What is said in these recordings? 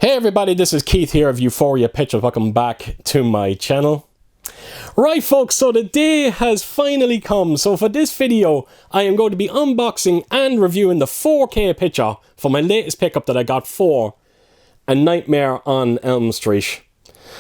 Hey everybody, this is Keith here of Euphoria Pictures. Welcome back to my channel. Right folks, so the day has finally come. So for this video, I am going to be unboxing and reviewing the 4K picture for my latest pickup that I got for A Nightmare on Elm Street.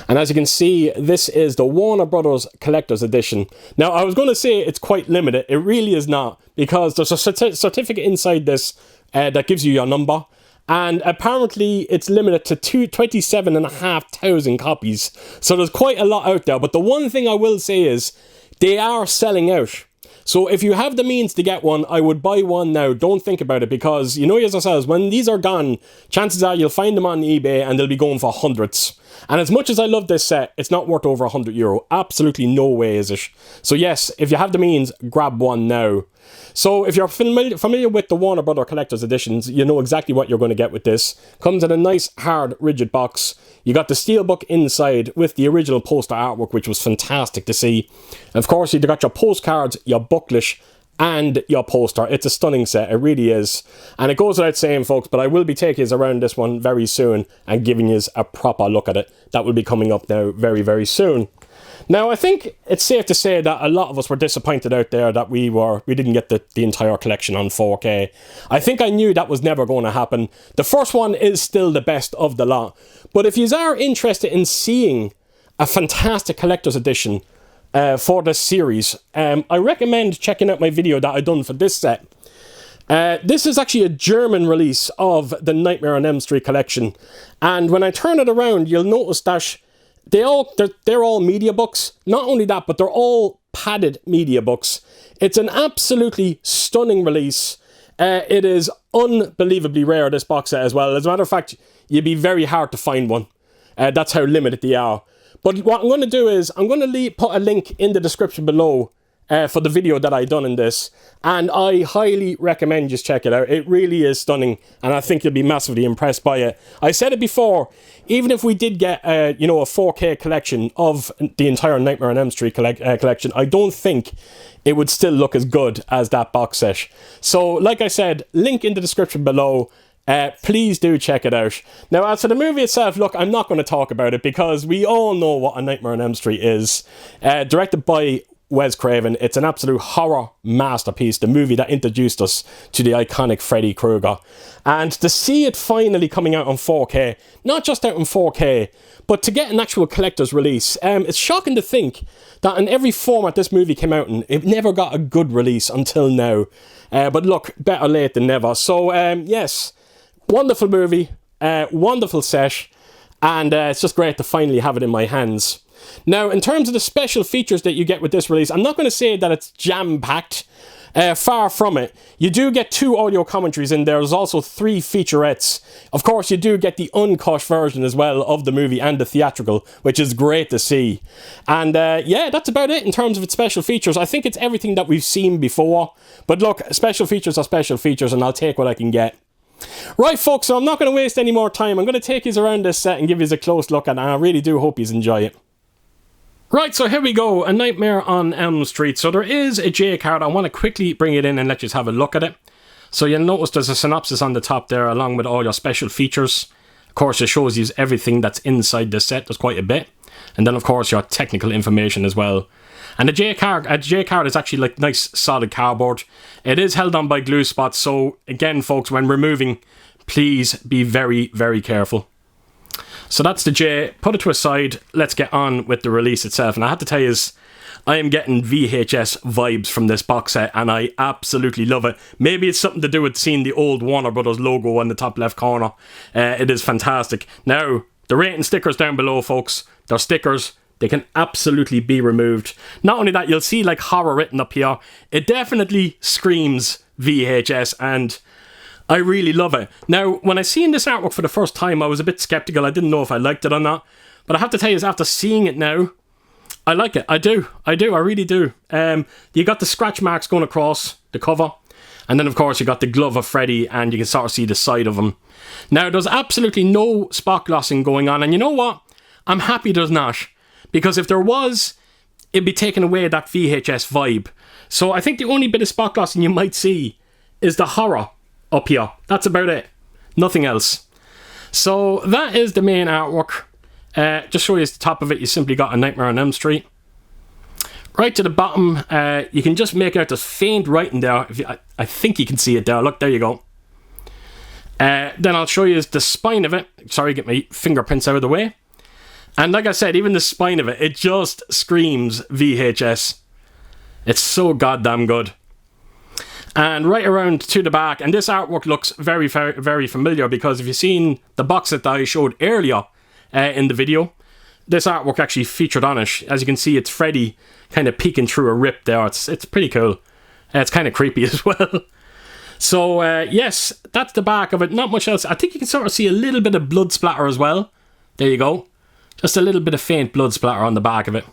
And as you can see, this is the Warner Brothers Collector's Edition. Now, I was going to say it's quite limited. It really is not, because there's a certificate inside this that gives you your number. And apparently it's limited to 27,500 copies. So there's quite a lot out there. But the one thing I will say is they are selling out. So if you have the means to get one, I would buy one now. Don't think about it, because you know yourselves, when these are gone, chances are you'll find them on eBay and they'll be going for hundreds. And as much as I love this set, it's not worth over €100. Absolutely no way is it. So yes, if you have the means, grab one now. So if you're familiar with the Warner Brothers Collector's Editions, you know exactly what you're going to get with this. Comes in a nice, hard, rigid box. You got the steelbook inside with the original poster artwork, which was fantastic to see. Of course, you got your postcards, your booklet, and your poster. It's a stunning set, it really is. And it goes without saying, folks, but I will be taking you around this one very soon and giving you a proper look at it. That will be coming up now very, very soon. Now, I think it's safe to say that a lot of us were disappointed out there that we didn't get the entire collection on 4K. I think I knew that was never going to happen. The first one is still the best of the lot. But if you are interested in seeing a fantastic collector's edition for this series, I recommend checking out my video that I done for this set. This is actually a German release of the Nightmare on Elm Street collection. And when I turn it around, you'll notice that they're all media books. Not only that, but they're all padded media books. It's an absolutely stunning release. It is unbelievably rare, this box set as well. As a matter of fact, you'd be very hard to find one. That's how limited they are. But what I'm going to do is, I'm going to put a link in the description below for the video that I done in this. And I highly recommend just check it out. It really is stunning, and I think you'll be massively impressed by it. I said it before, even if we did get a 4K collection of the entire Nightmare on Elm Street collection, I don't think it would still look as good as that box set. So, like I said, link in the description below. Please do check it out. Now, as for the movie itself, look, I'm not going to talk about it because we all know what A Nightmare on Elm Street is. Directed by Wes Craven. It's an absolute horror masterpiece, the movie that introduced us to the iconic Freddy Krueger. And to see it finally coming out on 4K, not just out in 4K, but to get an actual collector's release. It's shocking to think that in every format this movie came out in, it never got a good release until now. But look, better late than never. So, yes, wonderful movie, wonderful set, and it's just great to finally have it in my hands. Now, in terms of the special features that you get with this release, I'm not going to say that it's jam-packed. Far from it. You do get 2 audio commentaries in there. There's also 3 featurettes. Of course, you do get the uncut version as well of the movie and the theatrical, which is great to see. And yeah, that's about it in terms of its special features. I think it's everything that we've seen before. But look, special features are special features, and I'll take what I can get. Right, folks, so I'm not going to waste any more time. I'm going to take you around this set and give you a close look, and I really do hope you enjoy it. Right, so here we go, A Nightmare on Elm Street. So there is a J card. I want to quickly bring it in and let you have a look at it. So you'll notice there's a synopsis on the top there, along with all your special features. Of course, it shows you everything that's inside the set. There's quite a bit. And then, of course, your technical information as well. And the J card is actually like nice solid cardboard. It is held on by glue spots. So again, folks, when removing, please be very, very careful. So that's the J. Put it to a side. Let's get on with the release itself. And I have to tell you, I am getting VHS vibes from this box set, and I absolutely love it. Maybe it's something to do with seeing the old Warner Brothers logo on the top left corner. It is fantastic. Now, the rating stickers down below, folks. They're stickers. They can absolutely be removed. Not only that, you'll see like horror written up here. It definitely screams VHS, and I really love it. Now, when I seen this artwork for the first time, I was a bit skeptical. I didn't know if I liked it or not. But I have to tell you, after seeing it now, I like it. I do. I really do. You got the scratch marks going across the cover. And then, of course, you got the glove of Freddy, and you can sort of see the side of him. Now, there's absolutely no spot glossing going on. And you know what? I'm happy there's not. Because if there was, it'd be taking away that VHS vibe. So I think the only bit of spot glossing you might see is the horror up here. That's about it. Nothing else. So that is the main artwork. Just show you the top of it, you simply got A Nightmare on Elm Street. Right to the bottom, you can just make out the faint writing there. I think you can see it there. Look, there you go. Then I'll show you the spine of it. Sorry, get my fingerprints out of the way. And like I said, even the spine of it, it just screams VHS. It's so goddamn good. And right around to the back, and this artwork looks very, very, very familiar, because if you've seen the box set that I showed earlier in the video, this artwork actually featured on it. As you can see, it's Freddy kind of peeking through a rip there. It's pretty cool. It's kind of creepy as well. So yes, that's the back of it. Not much else. I think you can sort of see a little bit of blood splatter as well. There you go. Just a little bit of faint blood splatter on the back of it.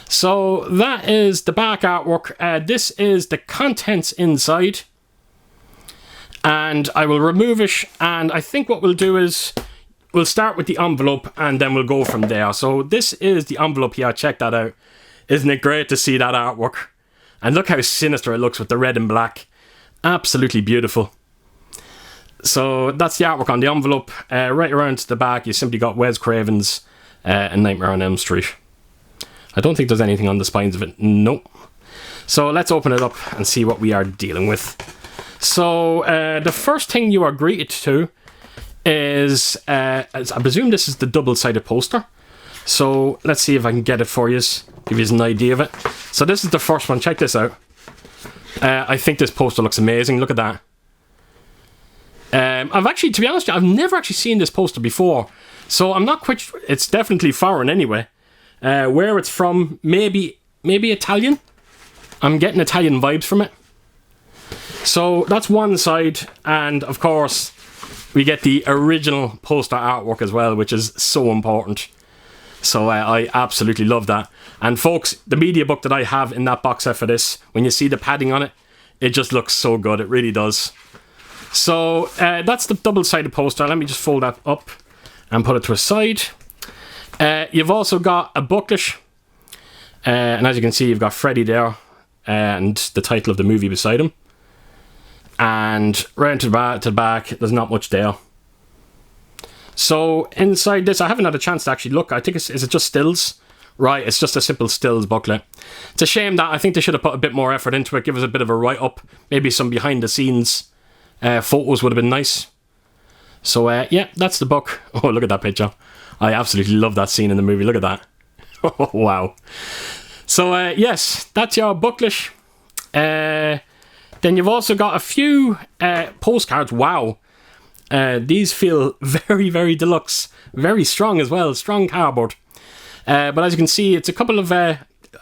So that is the back artwork. This is the contents inside. And I will remove it. And I think what we'll do is we'll start with the envelope and then we'll go from there. So this is the envelope here. Check that out. Isn't it great to see that artwork? And look how sinister it looks with the red and black. Absolutely beautiful. So that's the artwork on the envelope. Right around to the back, you simply got Wes Craven's A Nightmare on Elm Street. I don't think there's anything on the spines of it. Nope. So let's open it up and see what we are dealing with. So the first thing you are greeted to is, I presume this is the double-sided poster. So let's see if I can get it for you, give you an idea of it. So this is the first one. Check this out. I think this poster looks amazing. Look at that. I've actually, to be honest, I've never actually seen this poster before. So I'm not quite sure. It's definitely foreign anyway. Where it's from, maybe Italian. I'm getting Italian vibes from it. So that's one side, and of course we get the original poster artwork as well, which is so important. So I absolutely love that. And folks, the media book that I have in that box set for this, when you see the padding on it, it just looks so good. It really does. So that's the double-sided poster. Let me just fold that up and put it to a side. You've also got a booklet. And as you can see, you've got Freddy there and the title of the movie beside him. And right to the back, there's not much there. So inside this, I haven't had a chance to actually look. I think is it just stills? Right, it's just a simple stills booklet. It's a shame that I think they should have put a bit more effort into it, give us a bit of a write-up. Maybe some behind-the-scenes photos would have been nice. So yeah, that's the book. Oh, look at that picture. I absolutely love that scene in the movie. Look at that. Oh, wow. So yes, that's your booklet. Then you've also got a few postcards. Wow. These feel very, very deluxe. Very strong as well. Strong cardboard. But as you can see, it's a couple of, I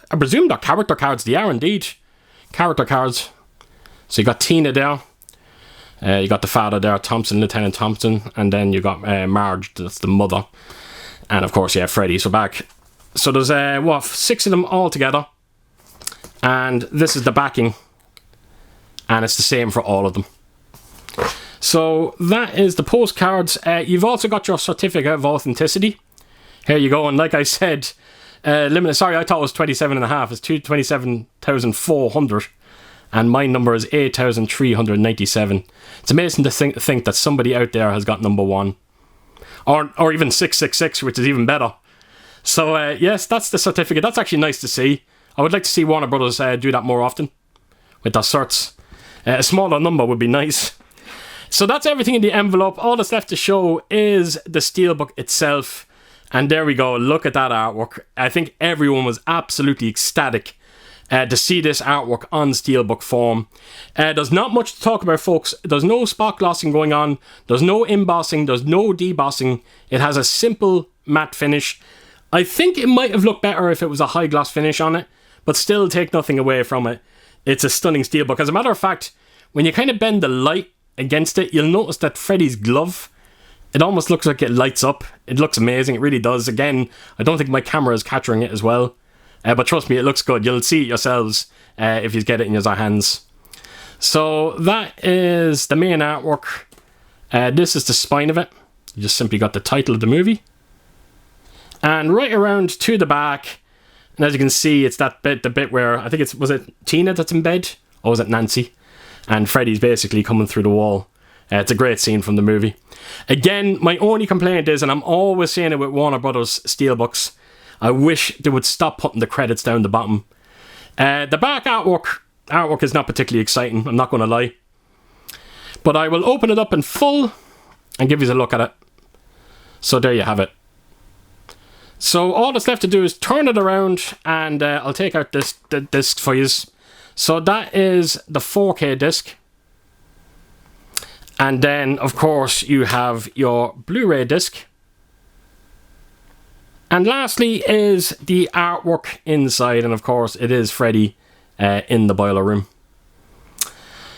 presume they're character cards. They are indeed character cards. So you got Tina there. You got the father there, Thompson, Lieutenant Thompson. And then you got Marge, that's the mother. And of course, yeah, Freddy. So back. So there's, 6 of them all together. And this is the backing. And it's the same for all of them. So that is the postcards. You've also got your certificate of authenticity. Here you go. And like I said, limited. Sorry, I thought it was 27.5. It's 27,400. And my number is 8,397. It's amazing to think that somebody out there has got number 1. Or even 666, which is even better. So yes, that's the certificate. That's actually nice to see. I would like to see Warner Brothers do that more often with their certs. A smaller number would be nice. So that's everything in the envelope. All that's left to show is the steelbook itself. And there we go. Look at that artwork. I think everyone was absolutely ecstatic to see this artwork on steelbook form. There's not much to talk about, folks. There's no spot glossing going on. There's no embossing. There's no debossing. It has a simple matte finish. I think it might have looked better if it was a high gloss finish on it, but still take nothing away from it. It's a stunning steelbook. As a matter of fact, when you kind of bend the light against it, you'll notice that Freddy's glove, it almost looks like it lights up. It looks amazing. It really does. Again, I don't think my camera is capturing it as well. But trust me, it looks good. You'll see it yourselves if you get it in your hands. So that is the main artwork. This is the spine of it. You just simply got the title of the movie. And right around to the back, and as you can see, it's that bit, the bit where, I think was it Tina that's in bed? Or was it Nancy? And Freddy's basically coming through the wall. It's a great scene from the movie. Again, my only complaint is, and I'm always saying it with Warner Brothers Steelbooks, I wish they would stop putting the credits down the bottom. The back artwork is not particularly exciting, I'm not going to lie. But I will open it up in full and give you a look at it. So there you have it. So all that's left to do is turn it around, and I'll take out the disc for you. So that is the 4K disc. And then, of course, you have your Blu-ray disc. And lastly is the artwork inside, and of course it is Freddy in the boiler room.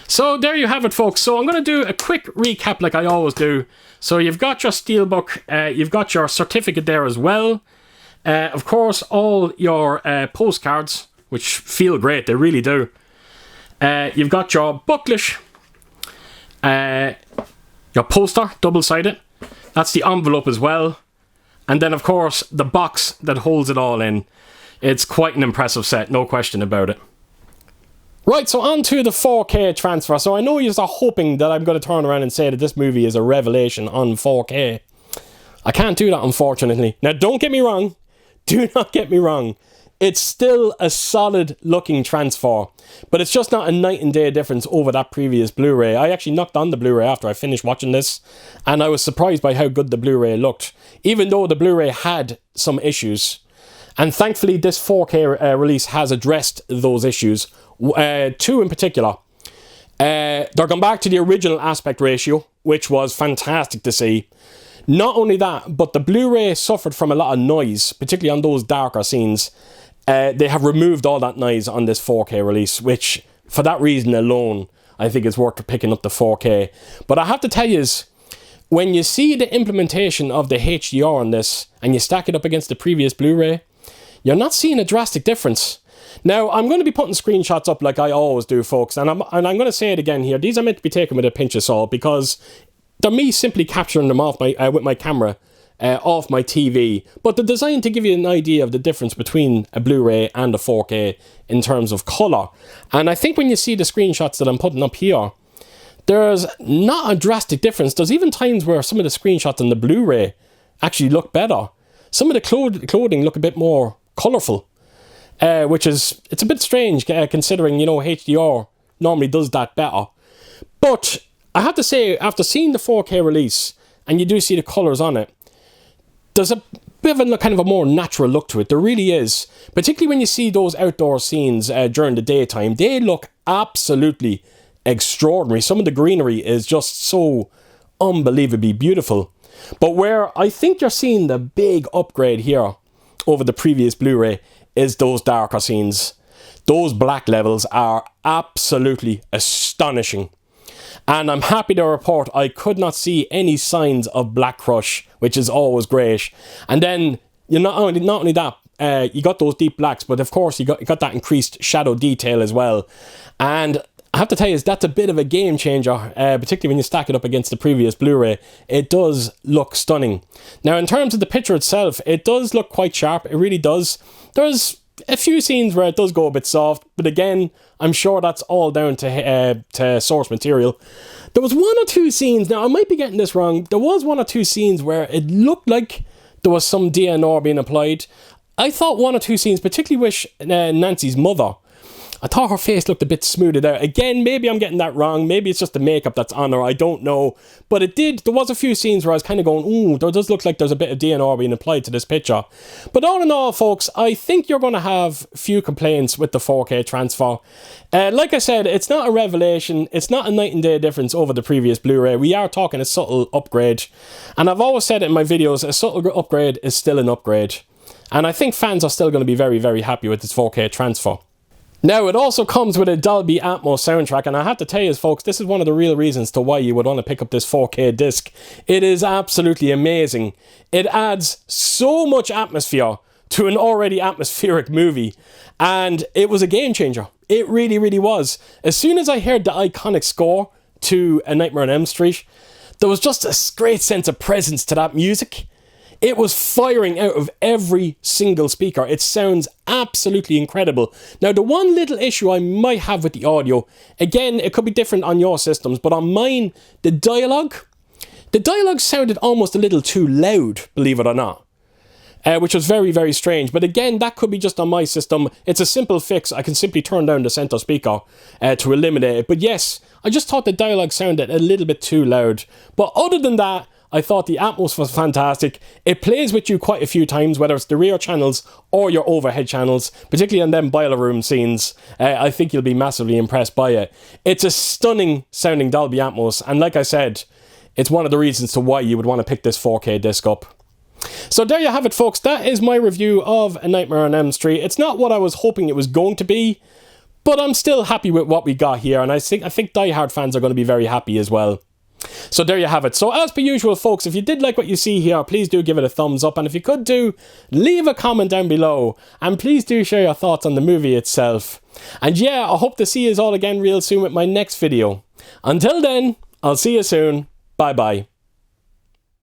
So there you have it, folks. So I'm going to do a quick recap like I always do. So you've got your steelbook, you've got your certificate there as well. Of course, all your postcards, which feel great, they really do. You've got your booklet, your poster, double-sided. That's the envelope as well. And then, of course, the box that holds it all in. It's quite an impressive set, no question about it. Right, so on to the 4K transfer. So I know you're hoping that I'm going to turn around and say that this movie is a revelation on 4K. I can't do that, unfortunately. Now, don't get me wrong. Do not get me wrong. It's still a solid looking transfer, but it's just not a night and day difference over that previous Blu-ray. I actually knocked on the Blu-ray after I finished watching this, and I was surprised by how good the Blu-ray looked, even though the Blu-ray had some issues. And thankfully this 4K release has addressed those issues, two in particular. They're gone back to the original aspect ratio, which was fantastic to see. Not only that, but the Blu-ray suffered from a lot of noise, particularly on those darker scenes. They have removed all that noise on this 4K release, which, for that reason alone, I think it's worth picking up the 4K. But I have to tell you, when you see the implementation of the HDR on this, and you stack it up against the previous Blu-ray, you're not seeing a drastic difference. Now, I'm going to be putting screenshots up like I always do, folks, and I'm going to say it again here. These are meant to be taken with a pinch of salt, because they're me simply capturing them off with my camera. Off my TV, but they're designed to give you an idea of the difference between a Blu-ray and a 4K in terms of colour. And I think when you see the screenshots that I'm putting up here, there's not a drastic difference. There's even times where some of the screenshots on the Blu-ray actually look better. Some of the clothing look a bit more colourful, which is, it's a bit strange considering, you know, HDR normally does that better. But I have to say, after seeing the 4K release, and you do see the colours on it, there's a bit of a kind of a more natural look to it. There really is. Particularly when you see those outdoor scenes during the daytime. They look absolutely extraordinary. Some of the greenery is just so unbelievably beautiful. But where I think you're seeing the big upgrade here over the previous Blu-ray is those darker scenes. Those black levels are absolutely astonishing. And I'm happy to report I could not see any signs of black crush, which is always great. And then, you not only that, you got those deep blacks, but of course you got that increased shadow detail as well. And I have to tell you, that's a bit of a game changer, particularly when you stack it up against the previous Blu-ray. It does look stunning. Now, in terms of the picture itself, it does look quite sharp. It really does. There's a few scenes where it does go a bit soft, but again, I'm sure that's all down to source material. There was one or two scenes, now I might be getting this wrong, there was one or two scenes where it looked like there was some DNR being applied. I thought one or two scenes, particularly with Nancy's mother, I thought her face looked a bit smoothed out. Again, maybe I'm getting that wrong. Maybe it's just the makeup that's on her. I don't know. But there was a few scenes where I was kind of going, ooh, there does look like there's a bit of DNR being applied to this picture. But all in all, folks, I think you're going to have few complaints with the 4K transfer. Like I said, it's not a revelation. It's not a night and day difference over the previous Blu-ray. We are talking a subtle upgrade. And I've always said it in my videos, a subtle upgrade is still an upgrade. And I think fans are still going to be very, very happy with this 4K transfer. Now, it also comes with a Dolby Atmos soundtrack, and I have to tell you, folks, this is one of the real reasons to why you would want to pick up this 4K disc. It is absolutely amazing. It adds so much atmosphere to an already atmospheric movie, and it was a game changer. It really, really was. As soon as I heard the iconic score to A Nightmare on Elm Street, there was just a great sense of presence to that music. It was firing out of every single speaker. It sounds absolutely incredible. Now, the one little issue I might have with the audio, again, it could be different on your systems, but on mine, the dialogue sounded almost a little too loud, believe it or not. Which was very, very strange. But again, that could be just on my system. It's a simple fix. I can simply turn down the center speaker to eliminate it. But yes, I just thought the dialogue sounded a little bit too loud. But other than that, I thought the Atmos was fantastic. It plays with you quite a few times, whether it's the rear channels or your overhead channels, particularly on them boiler room scenes. I think you'll be massively impressed by it. It's a stunning sounding Dolby Atmos. And like I said, it's one of the reasons to why you would want to pick this 4K disc up. So there you have it, folks. That is my review of A Nightmare on Elm Street. It's not what I was hoping it was going to be, but I'm still happy with what we got here, and I think die-hard fans are going to be very happy as well. So there you have it. So as per usual, folks, if you did like what you see here, please do give it a thumbs up, and if you could do, leave a comment down below, and please do share your thoughts on the movie itself. And yeah, I hope to see you all again real soon with my next video. Until then, I'll see you soon. Bye bye.